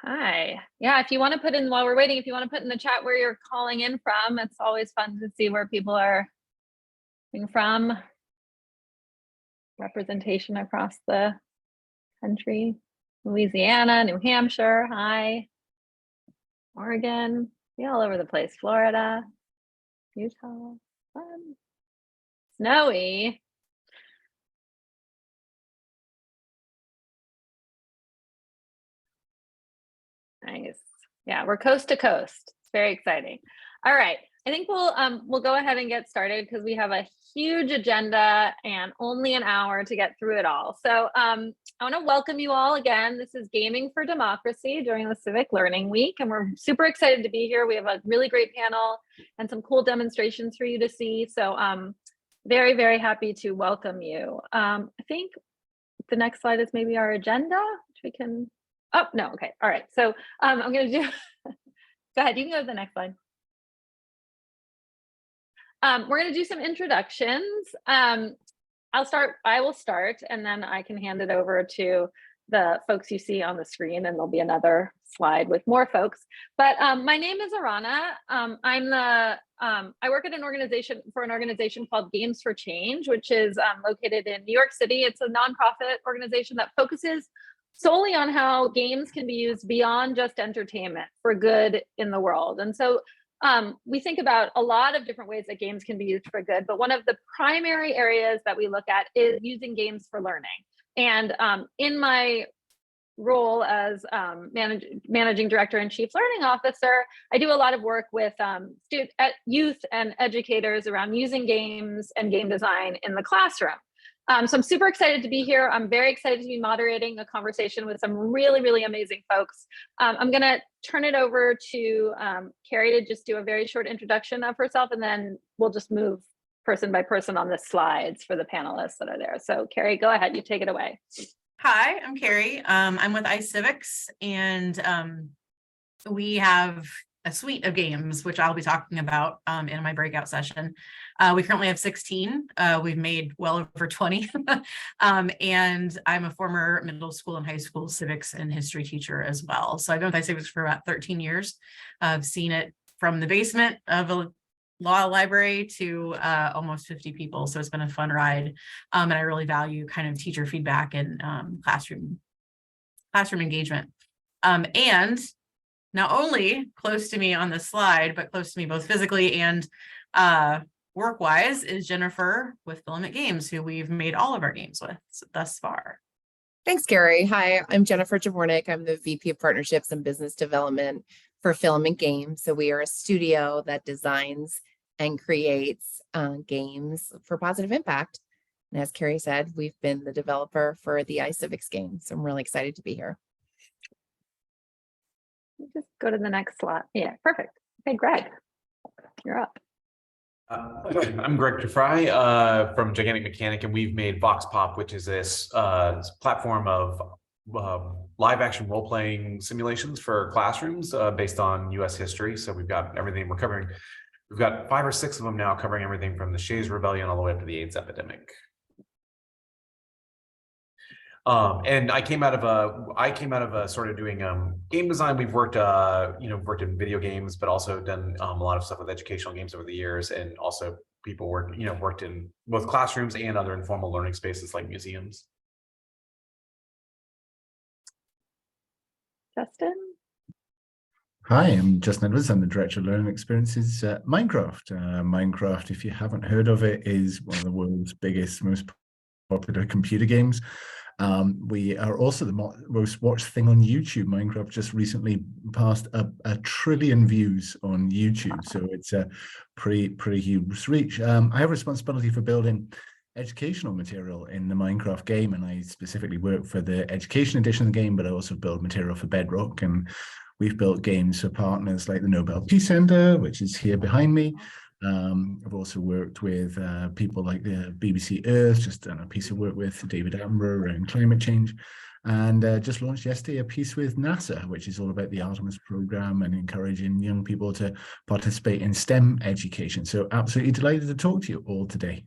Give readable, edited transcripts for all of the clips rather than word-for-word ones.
Hi. Yeah, if you want to put in while we're waiting, if you want to put in the chat where you're calling in from, it's always fun to see where people are coming from. Representation across the country. Louisiana, New Hampshire, hi. Oregon, all over the place. Florida, Utah, fun. Snowy. Nice. Yeah, we're coast to coast. It's very exciting. All right. I think we'll go ahead and get started because we have a huge agenda and only an hour to get through it all. So I want to welcome you all again. This is Gaming for Democracy during the Civic Learning Week, and we're super excited to be here. We have a really great panel and some cool demonstrations for you to see. So very, very happy to welcome you. I think the next slide is maybe our agenda, which we can, oh, no, okay. All right. So I'm going to do, go ahead. You can go to the next slide. We're going to do some introductions. I will start, and then I can hand it over to the folks you see on the screen, and there'll be another slide with more folks. But my name is Arana. I work at an organization called Games for Change, which is located in New York City. It's a nonprofit organization that focuses solely on how games can be used beyond just entertainment for good in the world. And so we think about a lot of different ways that games can be used for good, but one of the primary areas that we look at is using games for learning. And in my role as managing director and chief learning officer, I do a lot of work with youth and educators around using games and game design in the classroom. So I'm super excited to be here. I'm very excited to be moderating a conversation with some really, really amazing folks. I'm going to turn it over to Carrie to just do a very short introduction of herself, and then we'll just move person by person on the slides for the panelists that are there. So Carrie, go ahead. You take it away. Hi, I'm Carrie. I'm with iCivics, and we have a suite of games, which I'll be talking about in my breakout session. We currently have 16. We've made well over 20. And I'm a former middle school and high school civics and history teacher as well. So I've been with iCivics for about 13 years. I've seen it from the basement of a law library to almost 50 people. So it's been a fun ride. And I really value kind of teacher feedback and classroom engagement. And not only close to me on this slide, but close to me both physically and work-wise is Jennifer with Filament Games, who we've made all of our games with thus far. Thanks, Carrie. Hi, I'm Jennifer Javornik. I'm the VP of Partnerships and Business Development for Filament Games. So we are a studio that designs and creates games for positive impact. And as Carrie said, we've been the developer for the iCivics game. So I'm really excited to be here. Just go to the next slide. Yeah, perfect. Okay, Greg, you're up. I'm Greg Trefy from Gigantic Mechanic, and we've made Vox Pop, which is this platform of live action role-playing simulations for classrooms based on US history. So we've got everything we're covering. We've got 5 or 6 of them now covering everything from the Shays Rebellion all the way up to the AIDS epidemic. And I came out of a sort of doing game design. We've worked worked in video games, but also done a lot of stuff with educational games over the years, and also people worked in both classrooms and other informal learning spaces like museums. Justin. Hi, I'm Justin Edwards. I'm the Director of Learning Experiences at Minecraft. Minecraft, if you haven't heard of it, is one of the world's biggest, most popular computer games. We are also the most watched thing on YouTube. Minecraft just recently passed a trillion views on YouTube, so it's a pretty huge reach. I have responsibility for building educational material in the Minecraft game, and I specifically work for the education edition of the game, but I also build material for Bedrock, and we've built games for partners like the Nobel Peace Center, which is here behind me. I've also worked with people like the BBC Earth, just done a piece of work with David Attenborough around climate change, and just launched yesterday a piece with NASA, which is all about the Artemis program and encouraging young people to participate in STEM education. So absolutely delighted to talk to you all today.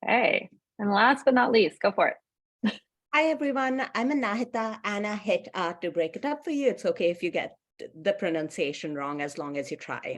Hey, and last but not least, go for it. Hi, everyone. I'm Anahita, Anahita. To break it up for you, it's okay if you get the pronunciation wrong as long as you try.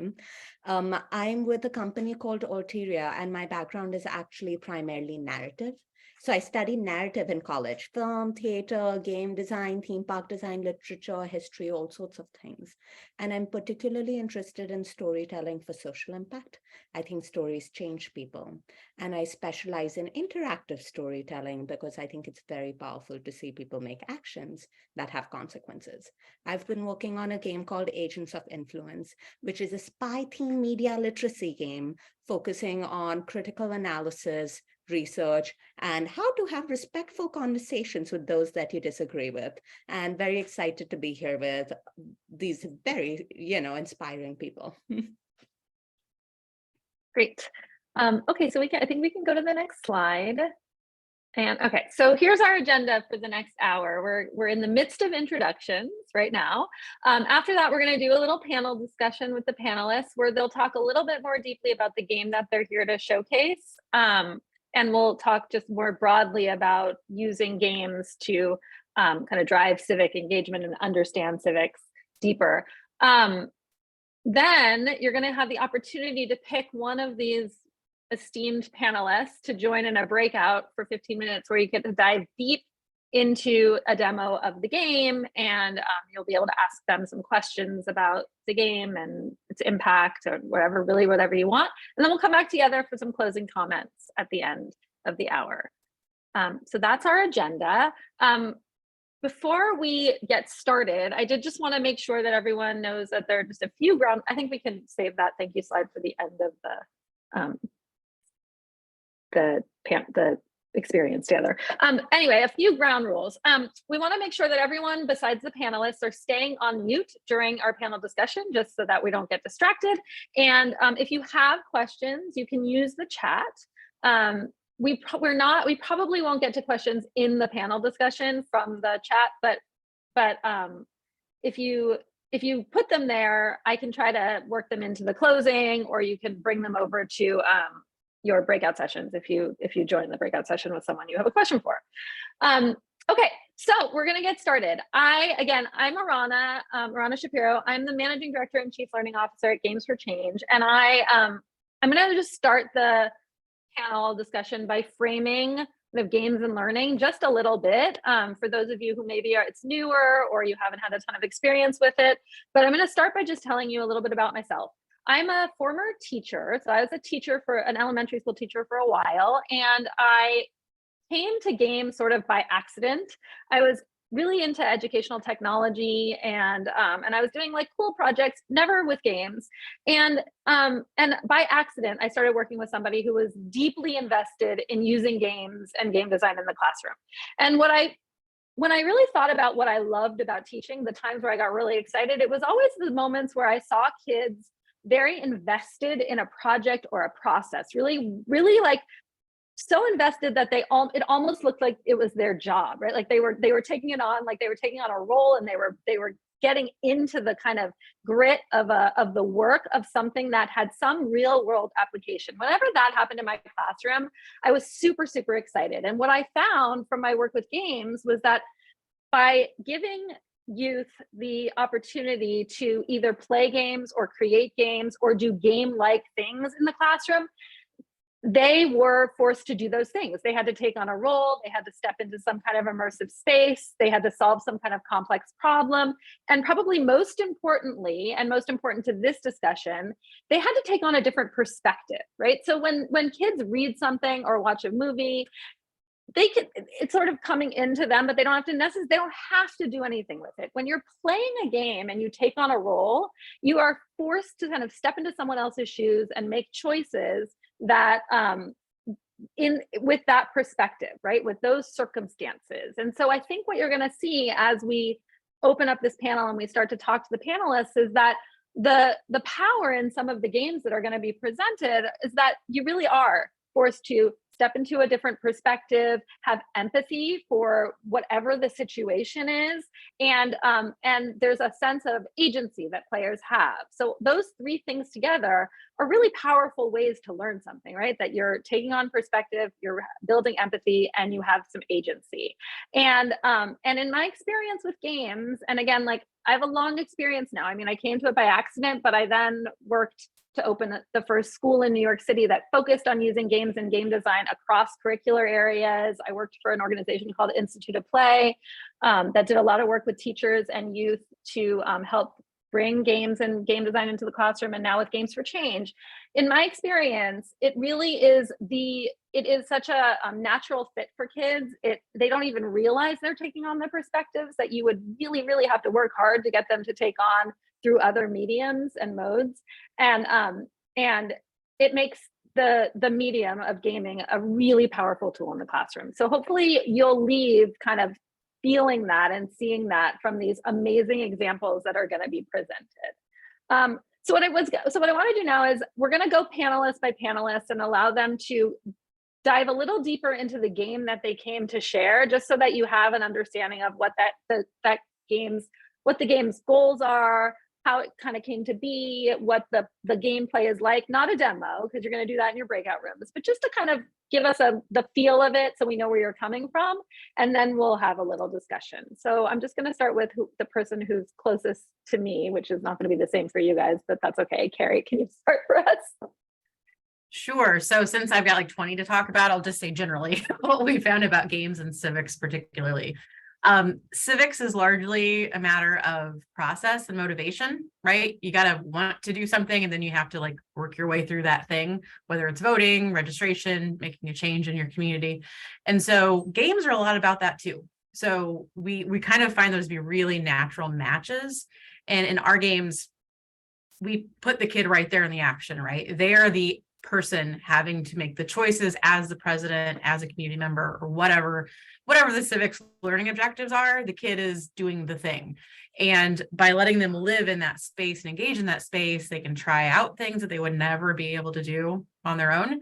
I'm with a company called Alterea, and my background is actually primarily narrative. So I studied narrative in college, film, theater, game design, theme park design, literature, history, all sorts of things. And I'm particularly interested in storytelling for social impact. I think stories change people. And I specialize in interactive storytelling because I think it's very powerful to see people make actions that have consequences. I've been working on a game called Agents of Influence, which is a spy team media literacy game focusing on critical analysis, research, and how to have respectful conversations with those that you disagree with. And very excited to be here with these very, inspiring people. Great. Okay, so I think we can go to the next slide. And okay, so here's our agenda for the next hour. We're in the midst of introductions right now. After that, we're going to do a little panel discussion with the panelists where they'll talk a little bit more deeply about the game that they're here to showcase. And we'll talk just more broadly about using games to kind of drive civic engagement and understand civics deeper. Then you're going to have the opportunity to pick one of these esteemed panelists to join in a breakout for 15 minutes where you get to dive deep into a demo of the game, and you'll be able to ask them some questions about the game and its impact or whatever you want. And then we'll come back together for some closing comments at the end of the hour. So that's our agenda. Before we get started, I did just want to make sure that everyone knows that there are just a few I think we can save that thank you slide for the end of the experience together. Anyway, a few ground rules. We want to make sure that everyone besides the panelists are staying on mute during our panel discussion, just so that we don't get distracted. And if you have questions, you can use the chat. We probably won't get to questions in the panel discussion from the chat, but if you put them there, I can try to work them into the closing, or you can bring them over to your breakout sessions if you join the breakout session with someone you have a question for. Okay, so we're gonna get started. I'm Arana, Arana Shapiro. I'm the Managing Director and Chief Learning Officer at Games for Change. And I'm gonna just start the panel discussion by framing the games and learning just a little bit for those of you who maybe it's newer or you haven't had a ton of experience with it. But I'm gonna start by just telling you a little bit about myself. I'm a former teacher. So I was a teacher an elementary school teacher for a while, and I came to games sort of by accident. I was really into educational technology, and I was doing like cool projects, never with games. And by accident, I started working with somebody who was deeply invested in using games and game design in the classroom. And when I really thought about what I loved about teaching, the times where I got really excited, it was always the moments where I saw kids very invested in a project or a process, really like so invested that it almost looked like it was their job, right? Like they were taking it on, like they were taking on a role, and they were getting into the kind of grit of the work of something that had some real world application. Whenever that happened in my classroom, I was super, super excited. And what I found from my work with games was that by giving youth the opportunity to either play games or create games or do game-like things in the classroom, they were forced to do those things. They had to take on a role, they had to step into some kind of immersive space, they had to solve some kind of complex problem, and probably most importantly, and most important to this discussion, they had to take on a different perspective, right? So when kids read something or watch a movie, it's sort of coming into them, but they don't have to do anything with it. When you're playing a game and you take on a role, you are forced to kind of step into someone else's shoes and make choices that with that perspective, right? With those circumstances. And so I think what you're going to see as we open up this panel and we start to talk to the panelists is that the power in some of the games that are going to be presented is that you really are forced to step into a different perspective, have empathy for whatever the situation is, and there's a sense of agency that players have. So those three things together are really powerful ways to learn something, right? That you're taking on perspective, you're building empathy, and you have some agency. And in my experience with games, and again, like I have a long experience now. I mean, I came to it by accident, but I then worked to open the first school in New York City that focused on using games and game design across curricular areas. I worked for an organization called Institute of Play that did a lot of work with teachers and youth to help bring games and game design into the classroom, and now with Games for Change. In my experience, it really is such a natural fit for kids. They don't even realize they're taking on the perspectives that you would really, really have to work hard to get them to take on through other mediums and modes. And it makes the medium of gaming a really powerful tool in the classroom. So hopefully you'll leave kind of feeling that and seeing that from these amazing examples that are going to be presented. So what I want to do now is we're going to go panelist by panelist and allow them to dive a little deeper into the game that they came to share, just so that you have an understanding of what the game's goals are, how it kind of came to be, what the gameplay is like. Not a demo, because you're going to do that in your breakout rooms, but just to kind of give us the feel of it so we know where you're coming from, and then we'll have a little discussion. So I'm just going to start with the person who's closest to me, which is not going to be the same for you guys, but that's okay. Carrie, can you start for us? Sure. So since I've got like 20 to talk about, I'll just say generally what we found about games and civics particularly. Civics is largely a matter of process and motivation, right? You got to want to do something, and then you have to like work your way through that thing, whether it's voting, registration, making a change in your community. And so games are a lot about that too. So we kind of find those to be really natural matches. And in our games, we put the kid right there in the action, right? They are the person having to make the choices as the president, as a community member, or whatever the civics learning objectives are. The kid is doing the thing. And by letting them live in that space and engage in that space, they can try out things that they would never be able to do on their own.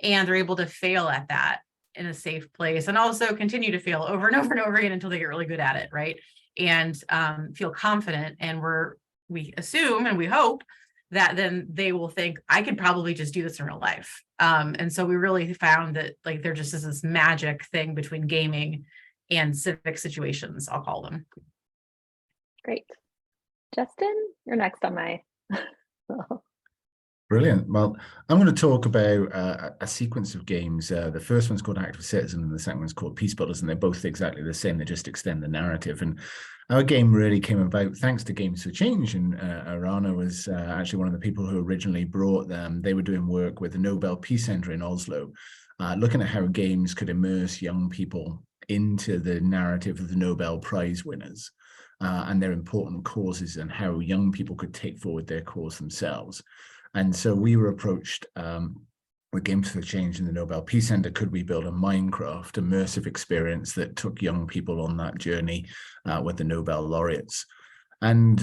And they're able to fail at that in a safe place, and also continue to fail over and over and over again until they get really good at it, right? And feel confident. And we assume and we hope that then they will think, I could probably just do this in real life. And so we really found that like there just is this magic thing between gaming and civic situations, I'll call them. Great. Justin, you're next on my. Brilliant. Well, I'm going to talk about a sequence of games. The first one's called Active Citizen, and the second one's called Peace Builders, and they're both exactly the same. They just extend the narrative. And our game really came about thanks to Games for Change. And Arana was actually one of the people who originally brought them. They were doing work with the Nobel Peace Center in Oslo, looking at how games could immerse young people into the narrative of the Nobel Prize winners and their important causes, and how young people could take forward their cause themselves. And so we were approached with Games for Change in the Nobel Peace Center. Could we build a Minecraft immersive experience that took young people on that journey with the Nobel laureates? And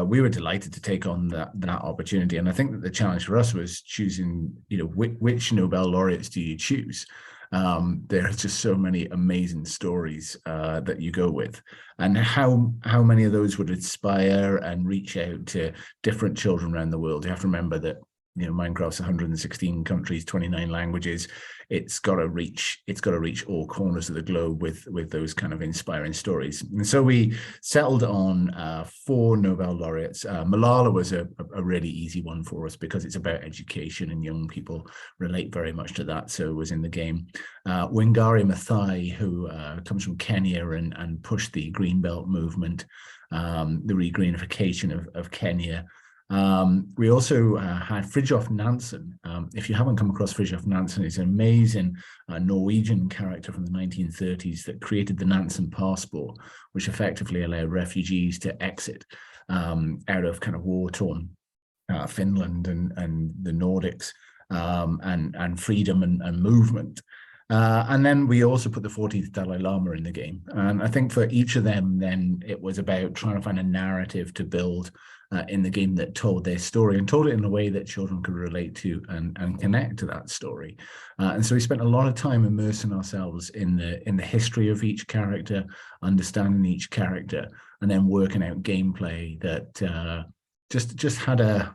we were delighted to take on that opportunity. And I think that the challenge for us was choosing, which Nobel laureates do you choose? There are just so many amazing stories that you go with, and how many of those would inspire and reach out to different children around the world. You have to remember that Minecraft's 116 countries, 29 languages. It's got to reach all corners of the globe with those kind of inspiring stories. And so we settled on 4 Nobel laureates. Malala was a really easy one for us because it's about education, and young people relate very much to that. So it was in the game. Wangari Maathai, who comes from Kenya and pushed the Greenbelt movement, the regreenification of Kenya. We also had Fridtjof Nansen. If you haven't come across Fridtjof Nansen, he's an amazing Norwegian character from the 1930s that created the Nansen passport, which effectively allowed refugees to exit out of kind of war-torn Finland and the Nordics, and freedom and movement. And then we also put the 14th Dalai Lama in the game. And I think for each of them, then it was about trying to find a narrative to build in the game that told their story and told it in a way that children could relate to and connect to that story. And so we spent a lot of time immersing ourselves in the history of each character, understanding each character, and then working out gameplay that just had a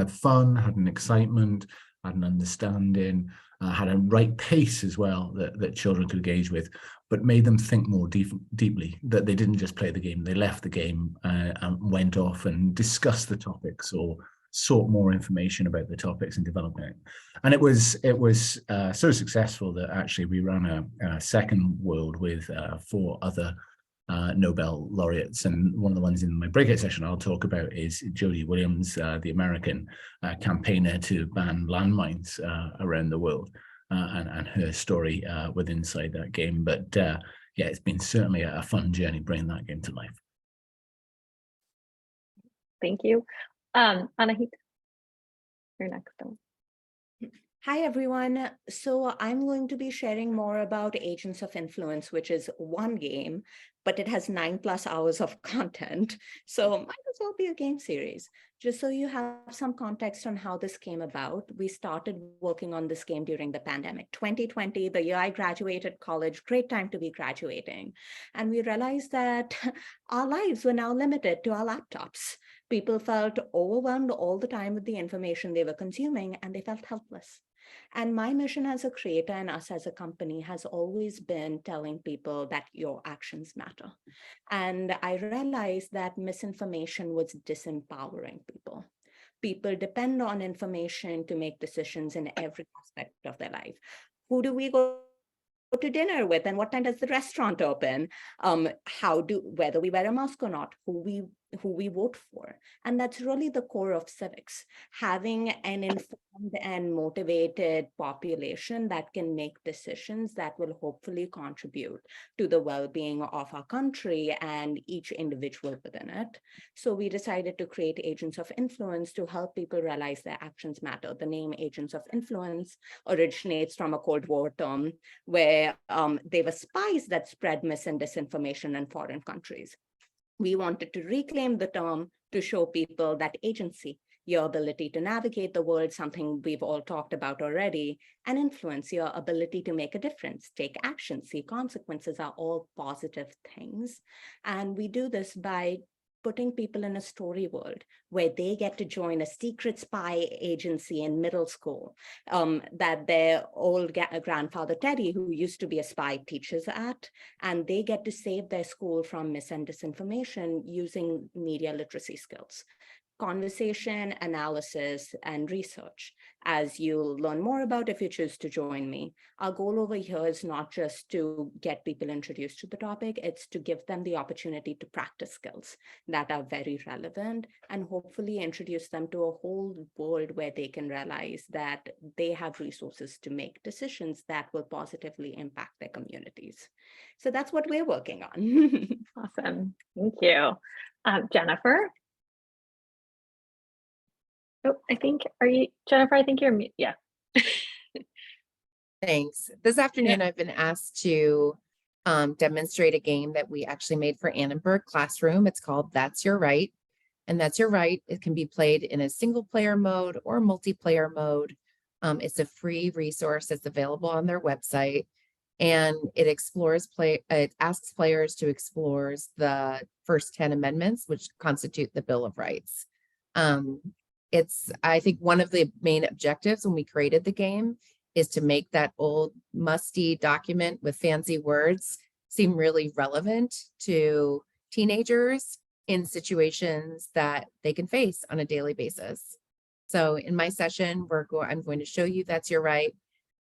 fun, had an excitement, had an understanding, had a right pace as well that children could engage with, but made them think more deeply, that they didn't just play the game, they left the game and went off and discussed the topics or sought more information about the topics and developed it. And it was so successful that actually we ran a second world with 4 other Nobel laureates, and one of the ones in my breakout session I'll talk about is Jody Williams, the American campaigner to ban landmines around the world, and her story with inside that game. But yeah, it's been certainly a fun journey bringing that game to life. Thank you. Anahita, you're next. Hi, everyone. So I'm going to be sharing more about Agents of Influence, which is one game, but it has 9+ hours of content. So might as well be a game series. Just so you have some context on how this came about, we started working on this game during the pandemic. 2020, the year I graduated college, great time to be graduating. And we realized that our lives were now limited to our laptops. People felt overwhelmed all the time with the information they were consuming, and they felt helpless. And my mission as a creator and us as a company has always been telling people that your actions matter. And I realized that misinformation was disempowering people. People depend on information to make decisions in every aspect of their life. Who do we go to dinner with, and what time does the restaurant open? Whether we wear a mask or not, who we vote for. And that's really the core of civics, having an informed and motivated population that can make decisions that will hopefully contribute to the well-being of our country and each individual within it. So we decided to create Agents of Influence to help people realize their actions matter. The name Agents of Influence originates from a Cold War term where they were spies that spread mis and disinformation in foreign countries. We wanted to reclaim the term to show people that agency, your ability to navigate the world, something we've all talked about already, and influence, your ability to make a difference, take action, see consequences, are all positive things. And we do this by putting people in a story world where they get to join a secret spy agency in middle school that their old grandfather Teddy, who used to be a spy, teaches at, and they get to save their school from mis and disinformation using media literacy skills. Conversation, analysis, and research, as you'll learn more about if you choose to join me. Our goal over here is not just to get people introduced to the topic, it's to give them the opportunity to practice skills that are very relevant and hopefully introduce them to a whole world where they can realize that they have resources to make decisions that will positively impact their communities. So that's what we're working on. Awesome, thank you. Jennifer? Oh, Jennifer, I think you're mute. Yeah. Thanks. This afternoon, I've been asked to demonstrate a game that we actually made for Annenberg Classroom. It's called That's Your Right. And That's Your Right. It can be played in a single player mode or multiplayer mode. It's a free resource that's available on their website. And it it asks players to explore the first 10 amendments, which constitute the Bill of Rights. It's, I think, one of the main objectives when we created the game is to make that old musty document with fancy words seem really relevant to teenagers in situations that they can face on a daily basis. So in my session, I'm going to show you That's Your Right,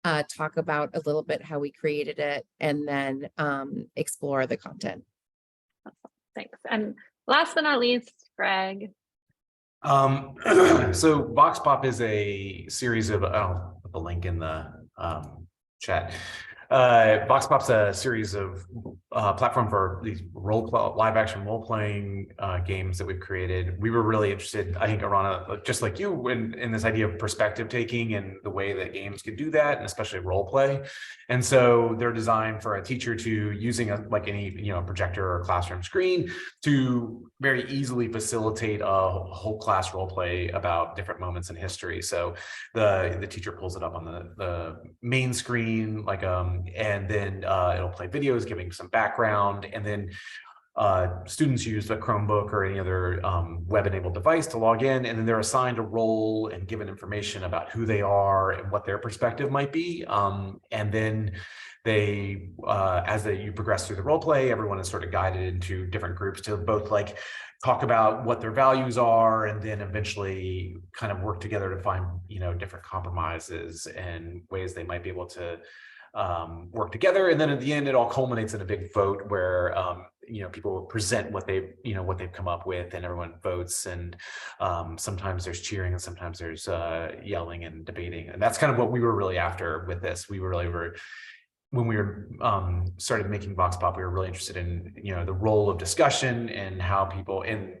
talk about a little bit how we created it, and then explore the content. Thanks. And last but not least, Greg. So Vox Pop is a series of, I'll put the link in the chat. Vox Pop's a series of platform for these live action role playing games that we've created. We were really interested, I think, Arana, just like you, in this idea of perspective taking and the way that games can do that, and especially role play. And so they're designed for a teacher to using like any projector or classroom screen to very easily facilitate a whole class role play about different moments in history. So the teacher pulls it up on the main screen, like and then it'll play videos giving some background, and then students use a Chromebook or any other web-enabled device to log in, and then they're assigned a role and given information about who they are and what their perspective might be. And then they, as you progress through the role play, everyone is sort of guided into different groups to both like talk about what their values are, and then eventually kind of work together to find different compromises and ways they might be able to work together. And then at the end, it all culminates in a big vote where people present what they've come up with, and everyone votes. And sometimes there's cheering, and sometimes there's yelling and debating. And that's kind of what we were really after with this. We were when we were started making Vox Pop, we were really interested in the role of discussion and how people in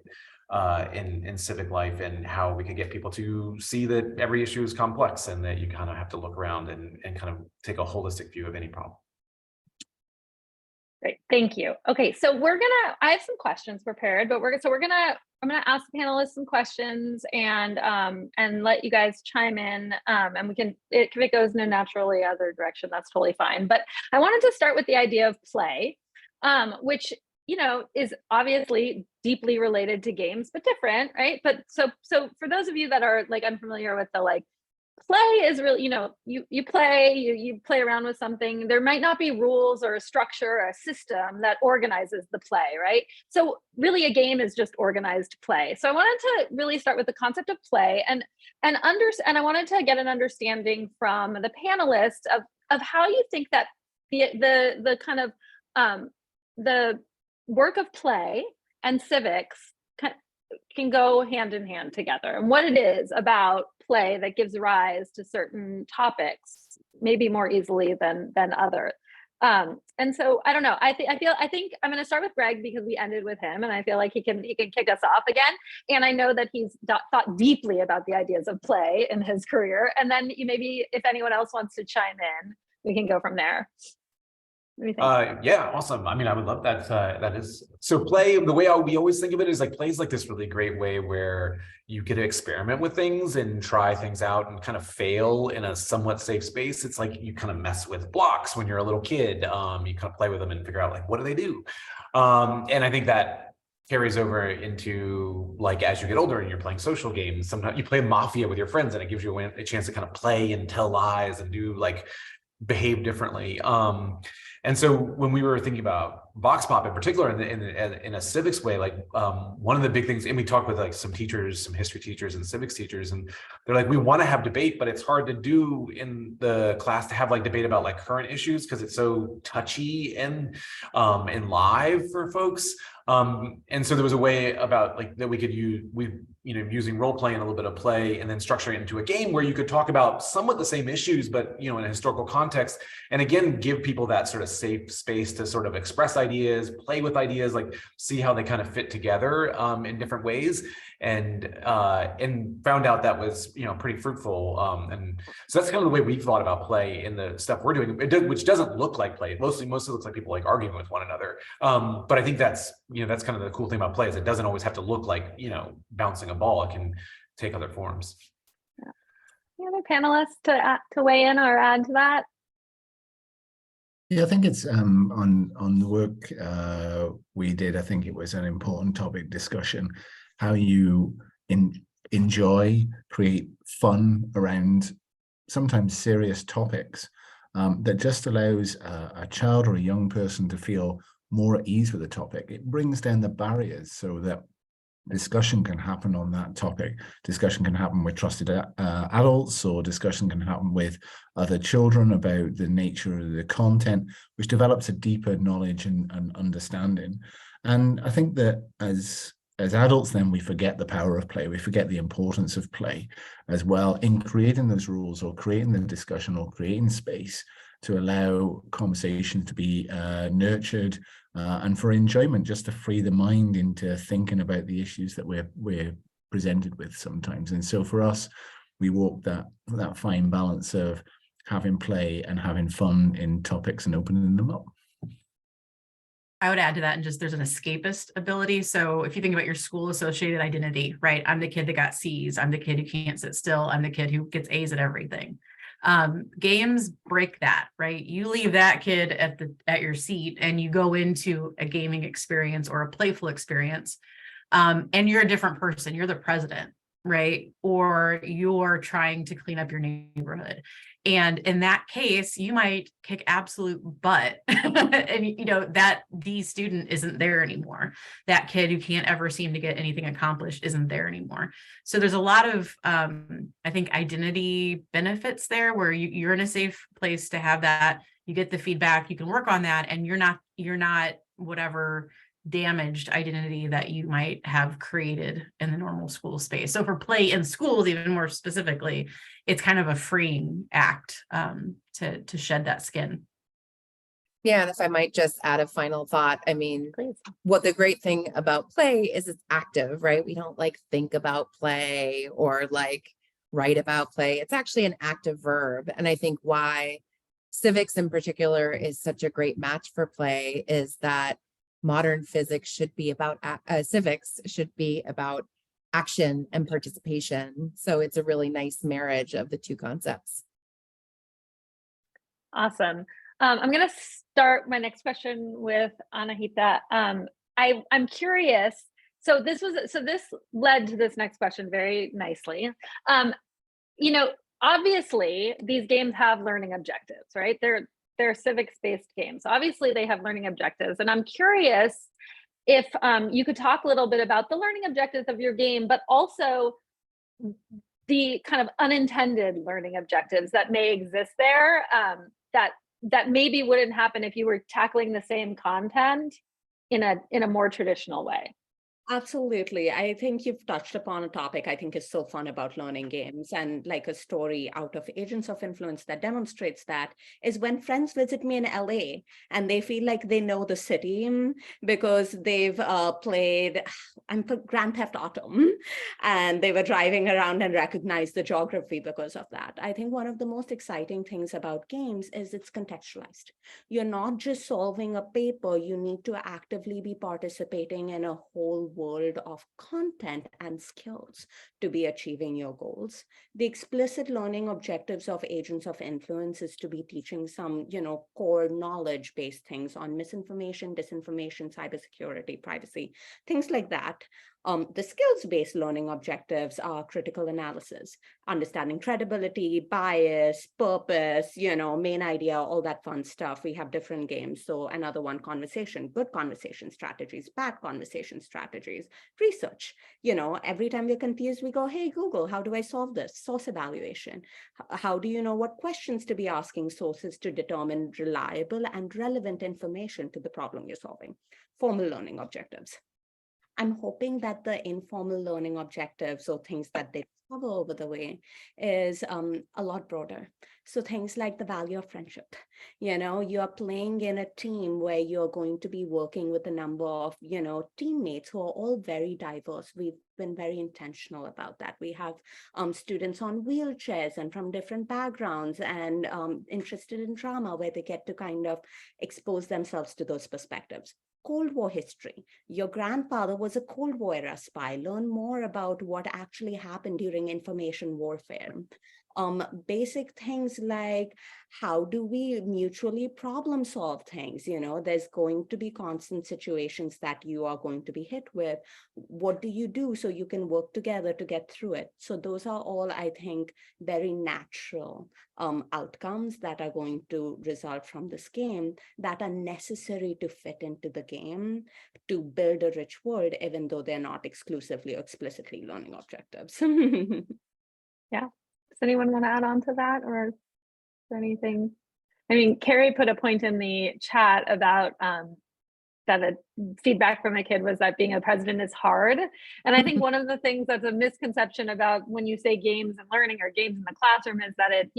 civic life, and how we could get people to see that every issue is complex, and that you kind of have to look around and kind of take a holistic view of any problem. Great, thank you. Okay, so I have some questions prepared, but I'm gonna ask the panelists some questions and let you guys chime in, and if it goes in a naturally other direction, that's totally fine. But I wanted to start with the idea of play, which is obviously deeply related to games, but different, right? But so for those of you that are like unfamiliar with the play is really, you play around with something. There might not be rules or a structure or a system that organizes the play, right? So really a game is just organized play. So I wanted to really start with the concept of play and I wanted to get an understanding from the panelists of how you think that the kind of the work of play and civics can go hand in hand together, and what it is about play that gives rise to certain topics maybe more easily than others. And so I don't know, I think I'm going to start with Greg because we ended with him, and I feel like he can kick us off again. And I know that he's thought deeply about the ideas of play in his career, and then maybe if anyone else wants to chime in, we can go from there. Yeah, awesome. I mean, I would love that. That is so play. The way we always think of it is like play is like this really great way where you get to experiment with things and try things out and kind of fail in a somewhat safe space. It's like you kind of mess with blocks when you're a little kid. You kind of play with them and figure out like, what do they do? And I think that carries over into like as you get older and you're playing social games. Sometimes you play Mafia with your friends, and it gives you a chance to kind of play and tell lies and do like behave differently. And so when we were thinking about Vox Pop in particular, in a civics way, like one of the big things, and we talked with like some teachers, some history teachers and civics teachers, and they're like, we want to have debate, but it's hard to do in the class to have like debate about like current issues because it's so touchy and live for folks. And so there was a way about like that we could use using role play and a little bit of play, and then structuring it into a game where you could talk about somewhat the same issues, but in a historical context, and again give people that sort of safe space to sort of express ideas, play with ideas, like see how they kind of fit together in different ways, and found out that was pretty fruitful. And so that's kind of the way we thought about play in the stuff we're doing, which doesn't look like play. Mostly looks like people like arguing with one another. But I think that's that's kind of the cool thing about play is it doesn't always have to look like bouncing a ball. It can take other forms. Yeah. Any other panelists to weigh in or add to that? Yeah, I think it's on the work we did. I think it was an important topic discussion. How you enjoy, create fun around sometimes serious topics that just allows a child or a young person to feel more at ease with the topic. It brings down the barriers so that discussion can happen on that topic. Discussion can happen with trusted adults, or discussion can happen with other children about the nature of the content, which develops a deeper knowledge and understanding. And I think that as adults, then we forget the power of play. We forget the importance of play as well in creating those rules, or creating the discussion, or creating space to allow conversation to be nurtured, and for enjoyment, just to free the mind into thinking about the issues that we're presented with sometimes. And so for us, we walk that fine balance of having play and having fun in topics and opening them up. I would add to that, and just there's an escapist ability. So if you think about your school associated identity, right? I'm the kid that got C's. I'm the kid who can't sit still. I'm the kid who gets A's at everything. Games break that, right? You leave that kid at your seat and you go into a gaming experience or a playful experience, and you're a different person. You're the president, right? Or you're trying to clean up your neighborhood. And in that case, you might kick absolute butt. And, you know, that D student isn't there anymore. That kid who can't ever seem to get anything accomplished isn't there anymore. So there's a lot of, I think, identity benefits there where you're in a safe place to have that. You get the feedback, you can work on that, and you're not whatever damaged identity that you might have created in the normal school space. So for play in schools, even more specifically, it's kind of a freeing act to shed that skin. Yeah, and if I might just add a final thought, I mean, Please. what the great thing about play is it's active, right? We don't like think about play or like write about play. It's actually an active verb. And I think why civics in particular is such a great match for play is that modern physics should be about, civics should be about action and participation. So it's a really nice marriage of the two concepts. Awesome. I'm going to start my next question with Anahita. I'm curious. So this led to this next question very nicely. You know, obviously these games have learning objectives, right? They're civics-based games. Obviously they have learning objectives, and I'm curious if you could talk a little bit about the learning objectives of your game, but also the kind of unintended learning objectives that may exist there, that maybe wouldn't happen if you were tackling the same content in a more traditional way. Absolutely. I think you've touched upon a topic I think is so fun about learning games, and like a story out of Agents of Influence that demonstrates that is when friends visit me in LA and they feel like they know the city because they've played Grand Theft Auto and they were driving around and recognized the geography because of that. I think one of the most exciting things about games is it's contextualized. You're not just solving a paper, you need to actively be participating in a whole world of content and skills to be achieving your goals. The explicit learning objectives of Agents of Influence is to be teaching some, core knowledge-based things on misinformation, disinformation, cybersecurity, privacy, things like that. The skills-based learning objectives are critical analysis, understanding credibility, bias, purpose, main idea, all that fun stuff. We have different games. So another one, conversation, good conversation strategies, bad conversation strategies, research. Every time we're confused, we go, hey, Google, how do I solve this? Source evaluation. How do you know what questions to be asking sources to determine reliable and relevant information to the problem you're solving? Formal learning objectives. I'm hoping that the informal learning objectives or things that they cover over the way is a lot broader. So things like the value of friendship. You're playing in a team where you're going to be working with a number of, teammates who are all very diverse. We've been very intentional about that. We have students on wheelchairs and from different backgrounds and interested in drama where they get to kind of expose themselves to those perspectives. Cold War history. Your grandfather was a Cold War era spy. Learn more about what actually happened during information warfare. Basic things like how do we mutually problem solve things? There's going to be constant situations that you are going to be hit with. What do you do so you can work together to get through it? So those are all, I think, very natural outcomes that are going to result from this game that are necessary to fit into the game to build a rich world, even though they're not exclusively or explicitly learning objectives. Yeah. Does anyone want to add on to that, or is there anything? I mean, Carrie put a point in the chat about that the feedback from a kid was that being a president is hard. And I think one of the things that's a misconception about when you say games and learning or games in the classroom is that it,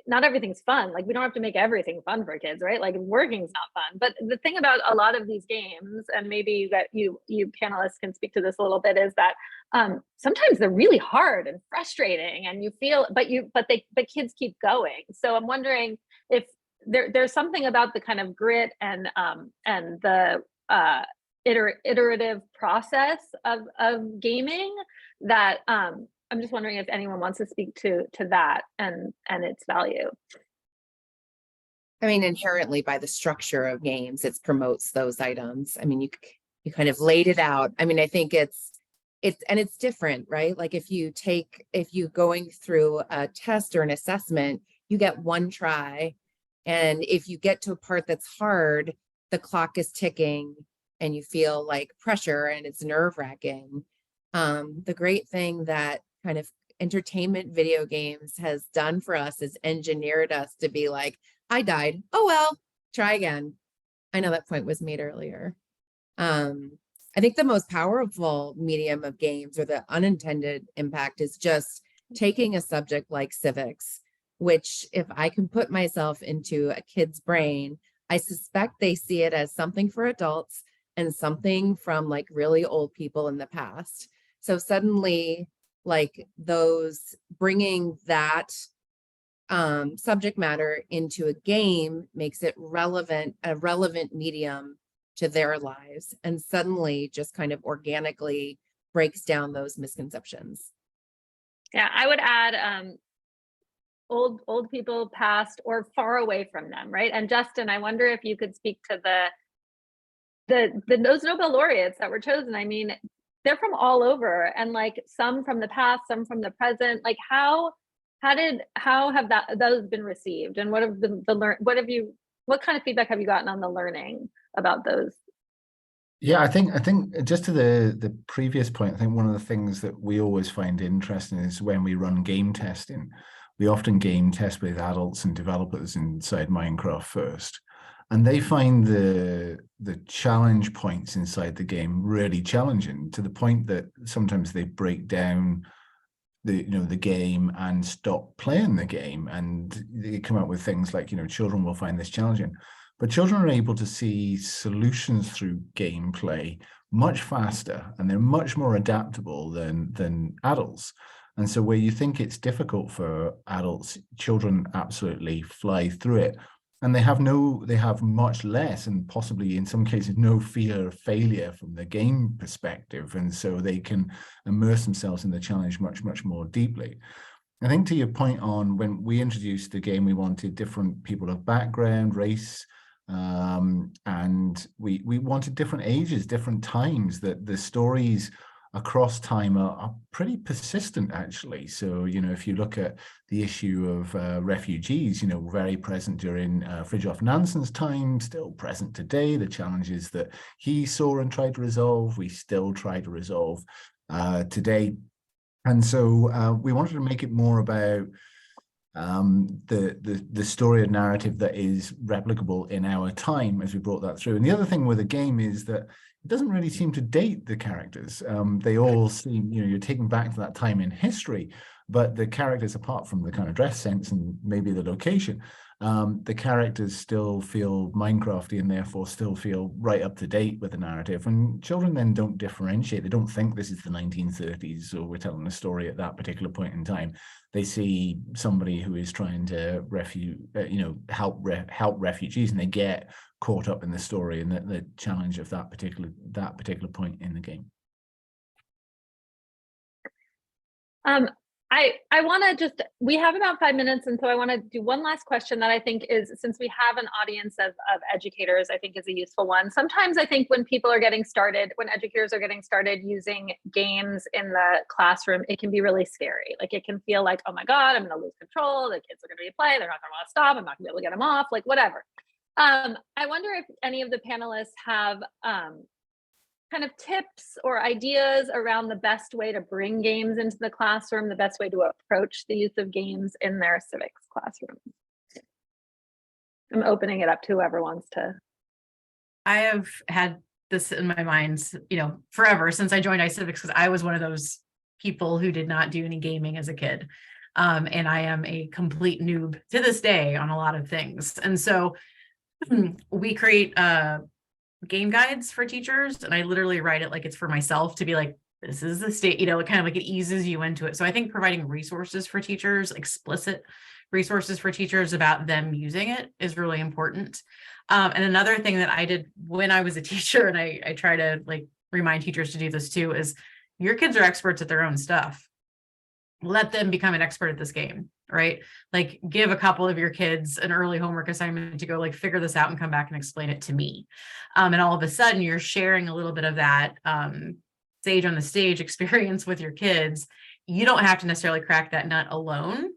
not everything's fun. Like we don't have to make everything fun for kids, right? Like working's not fun. But the thing about a lot of these games, and maybe that you panelists can speak to this a little bit, is that sometimes they're really hard and frustrating, and you feel, but kids keep going. So I'm wondering if there's something about the kind of grit and the iterative process of gaming that I'm just wondering if anyone wants to speak to that and its value. I mean, inherently by the structure of games, it promotes those items. I mean, you kind of laid it out. I mean, I think it's different, right? Like if you going through a test or an assessment, you get one try. And if you get to a part that's hard, the clock is ticking and you feel like pressure and it's nerve-wracking. The great thing that kind of entertainment video games has done for us is engineered us to be like, I died. Oh, well, try again. I know that point was made earlier. I think the most powerful medium of games, or the unintended impact, is just taking a subject like civics, which if I can put myself into a kid's brain, I suspect they see it as something for adults and something from like really old people in the past. So suddenly, like those bringing that subject matter into a game makes it a relevant medium to their lives, and suddenly just kind of organically breaks down those misconceptions. Yeah, I would add old people, past or far away from them, right? And Justin, I wonder if you could speak to those Nobel laureates that were chosen. I mean, they're from all over, and like some from the past, some from the present. Like how have those been received, and what have what kind of feedback have you gotten on the learning about those? Yeah, I think just to the previous point, I think one of the things that we always find interesting is when we run game testing, we often game test with adults and developers inside Minecraft first. And they find the challenge points inside the game really challenging, to the point that sometimes they break down the game and stop playing the game, and they come up with things like, children will find this challenging. But children are able to see solutions through gameplay much faster, and they're much more adaptable than adults. And so where you think it's difficult for adults, children absolutely fly through it. And they have much less, and possibly in some cases no fear of failure from the game perspective. And so they can immerse themselves in the challenge much, much more deeply. I think to your point on, when we introduced the game, we wanted different people of background, race, and we wanted different ages, different times, that the stories across time are pretty persistent, actually. So, if you look at the issue of refugees, very present during Fridtjof Nansen's time, still present today. The challenges that he saw and tried to resolve, we still try to resolve today. And so we wanted to make it more about the story and narrative that is replicable in our time as we brought that through. And the other thing with a game is that it doesn't really seem to date the characters. They all seem, you're taken back to that time in history, but the characters, apart from the kind of dress sense and maybe the location, the characters still feel Minecrafty and therefore still feel right up to date with the narrative. And children then don't differentiate. They don't think this is the 1930s or we're telling a story at that particular point in time. They see somebody who is trying to help refugees, and they get caught up in the story and the challenge of that particular point in the game. I want to we have about 5 minutes, and so I want to do one last question that I think is, since we have an audience of educators, I think is a useful one. Sometimes I think when educators are getting started using games in the classroom, it can be really scary. Like it can feel like, oh my God, I'm going to lose control. The kids are going to be playing. They're not going to want to stop. I'm not going to be able to get them off, like whatever. I wonder if any of the panelists have kind of tips or ideas around the best way to bring games into the classroom, the best way to approach the use of games in their civics classroom. I'm opening it up to whoever wants to. I have had this in my mind, forever since I joined iCivics, because I was one of those people who did not do any gaming as a kid. And I am a complete noob to this day on a lot of things. And so we create game guides for teachers, and I literally write it like it's for myself to be like, this is the state, kind of like it eases you into it. So I think providing resources for teachers, explicit resources for teachers about them using it is really important. And another thing that I did when I was a teacher, and I try to like remind teachers to do this too, is your kids are experts at their own stuff. Let them become an expert at this game, right? Like give a couple of your kids an early homework assignment to go like figure this out and come back and explain it to me. And all of a sudden you're sharing a little bit of that sage on the stage experience with your kids. You don't have to necessarily crack that nut alone.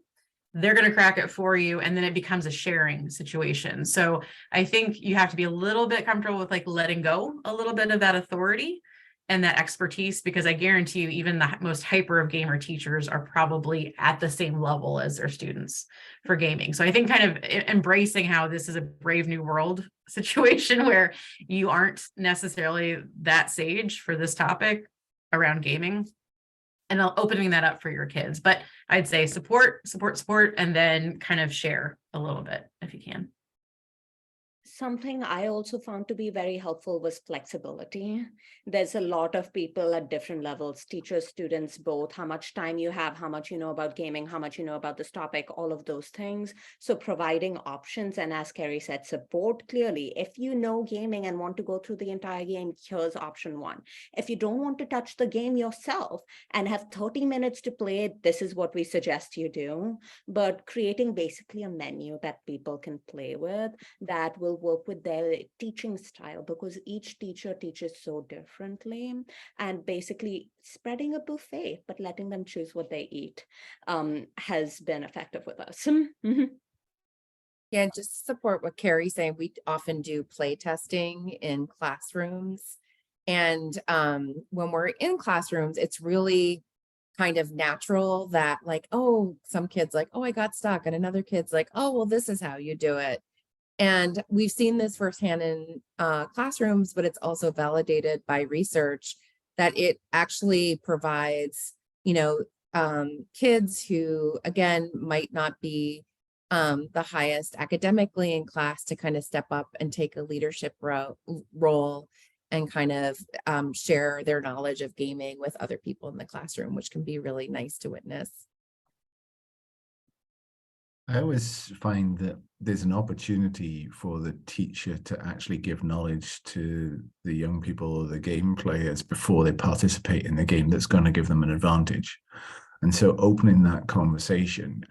They're going to crack it for you, and then it becomes a sharing situation. So I think you have to be a little bit comfortable with like letting go a little bit of that authority and that expertise, because I guarantee you even the most hyper of gamer teachers are probably at the same level as their students for gaming. So I think kind of embracing how this is a brave new world situation where you aren't necessarily that sage for this topic around gaming, and opening that up for your kids. But I'd say support, and then kind of share a little bit if you can. Something I also found to be very helpful was flexibility. There's a lot of people at different levels, teachers, students, both, how much time you have, how much you know about gaming, how much you know about this topic, all of those things. So providing options, and as Carrie said, support clearly. If you know gaming and want to go through the entire game, here's option 1. If you don't want to touch the game yourself and have 30 minutes to play it, this is what we suggest you do. But creating basically a menu that people can play with that will work with their teaching style, because each teacher teaches so differently, and basically spreading a buffet but letting them choose what they eat has been effective with us. Yeah, and just to support what Carrie's saying, we often do play testing in classrooms, and when we're in classrooms, it's really kind of natural that like, oh, some kids like, oh, I got stuck, and another kid's like, oh, well, this is how you do it. And we've seen this firsthand in classrooms, but it's also validated by research that it actually provides, kids who, again, might not be the highest academically in class to kind of step up and take a leadership role and kind of share their knowledge of gaming with other people in the classroom, which can be really nice to witness. I always find that there's an opportunity for the teacher to actually give knowledge to the young people or the game players before they participate in the game that's going to give them an advantage. And so opening that conversation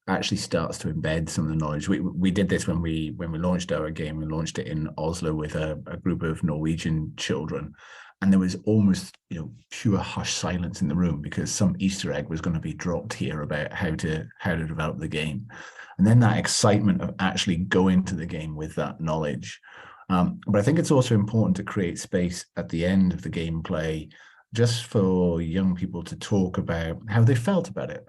actually starts to embed some of the knowledge. We did this when we launched our game. We launched it in Oslo with a group of Norwegian children. And there was almost, pure hushed silence in the room because some Easter egg was going to be dropped here about how to develop the game. And then that excitement of actually going to the game with that knowledge. But I think it's also important to create space at the end of the gameplay just for young people to talk about how they felt about it,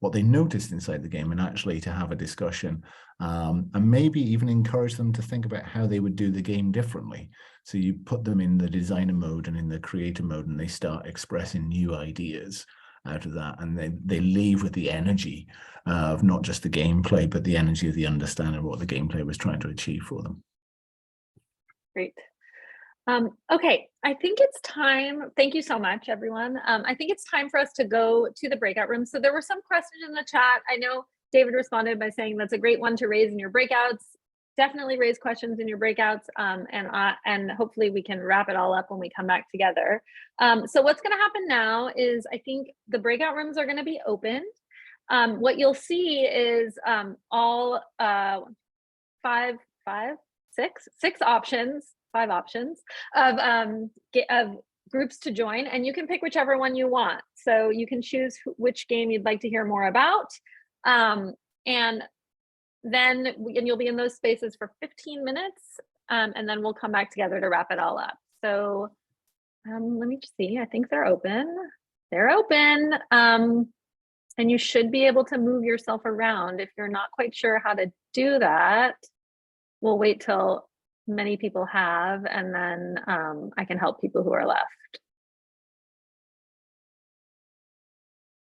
what they noticed inside the game, and actually to have a discussion, and maybe even encourage them to think about how they would do the game differently. So you put them in the designer mode and in the creator mode, and they start expressing new ideas out of that. And they leave with the energy of not just the gameplay, but the energy of the understanding of what the gameplay was trying to achieve for them. Great. Okay, I think it's time. Thank you so much, everyone. I think it's time for us to go to the breakout room. So there were some questions in the chat. I know David responded by saying that's a great one to raise in your breakouts. Definitely raise questions in your breakouts, and hopefully we can wrap it all up when we come back together. So what's going to happen now is I think the breakout rooms are going to be opened. What you'll see is all 5 options of groups to join, and you can pick whichever one you want. So you can choose which game you'd like to hear more about, and then you'll be in those spaces for 15 minutes, and then we'll come back together to wrap it all up. So let me just see. I think they're open. They're open, and you should be able to move yourself around. If you're not quite sure how to do that, we'll wait till many people have, and then I can help people who are left.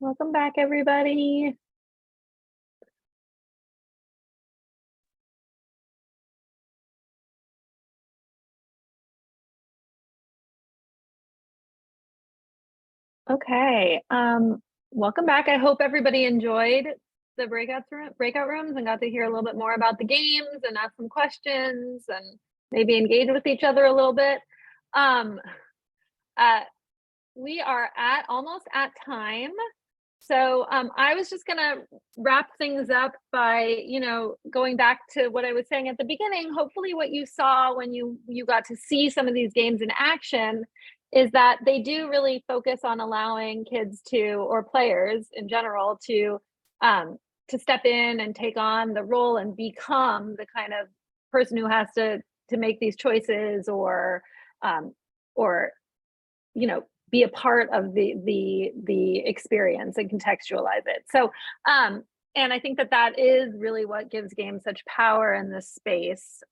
Welcome back, everybody. Okay, welcome back. I hope everybody enjoyed the breakout rooms and got to hear a little bit more about the games and ask some questions and maybe engage with each other a little bit. We are almost at time. So I was just gonna wrap things up by, going back to what I was saying at the beginning. Hopefully what you saw when you got to see some of these games in action is that they do really focus on allowing kids or players in general to step in and take on the role and become the kind of person who has to make these choices or be a part of the experience and contextualize it. So and I think that is really what gives games such power in this space.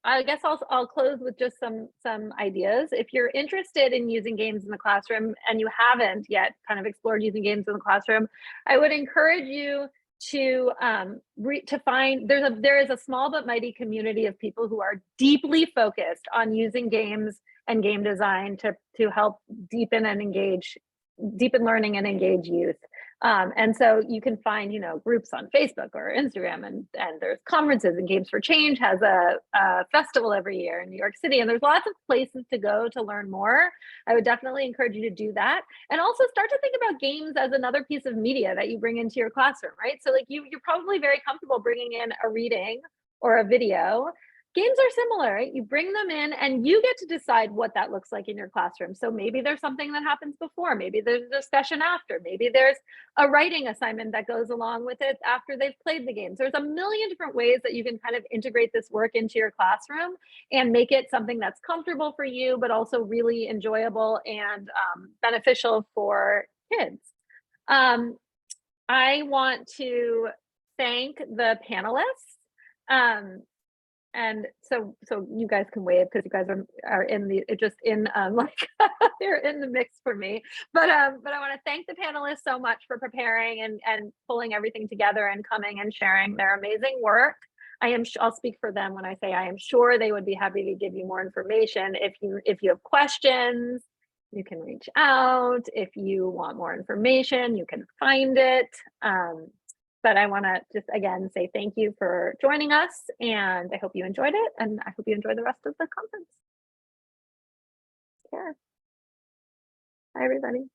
I guess I'll close with just some ideas. If you're interested in using games in the classroom and you haven't yet kind of explored using games in the classroom, I would encourage you to find there is a small but mighty community of people who are deeply focused on using games and game design to help deepen learning and engage youth. And so you can find, groups on Facebook or Instagram, and there's conferences, and Games for Change has a festival every year in New York City, and there's lots of places to go to learn more. I would definitely encourage you to do that. And also start to think about games as another piece of media that you bring into your classroom, right? So like you're probably very comfortable bringing in a reading or a video. Games are similar, right? You bring them in and you get to decide what that looks like in your classroom. So maybe there's something that happens before, maybe there's a discussion after, maybe there's a writing assignment that goes along with it after they've played the games. There's a million different ways that you can kind of integrate this work into your classroom and make it something that's comfortable for you, but also really enjoyable and beneficial for kids. I want to thank the panelists. And so you guys can wave because you guys are in they're in the mix for me. But I want to thank the panelists so much for preparing and pulling everything together and coming and sharing their amazing work. I'll speak for them when I say I am sure they would be happy to give you more information. If you have questions, you can reach out. If you want more information, you can find it. But I want to just again say thank you for joining us, and I hope you enjoyed it, and I hope you enjoy the rest of the conference. Take care. Bye, everybody.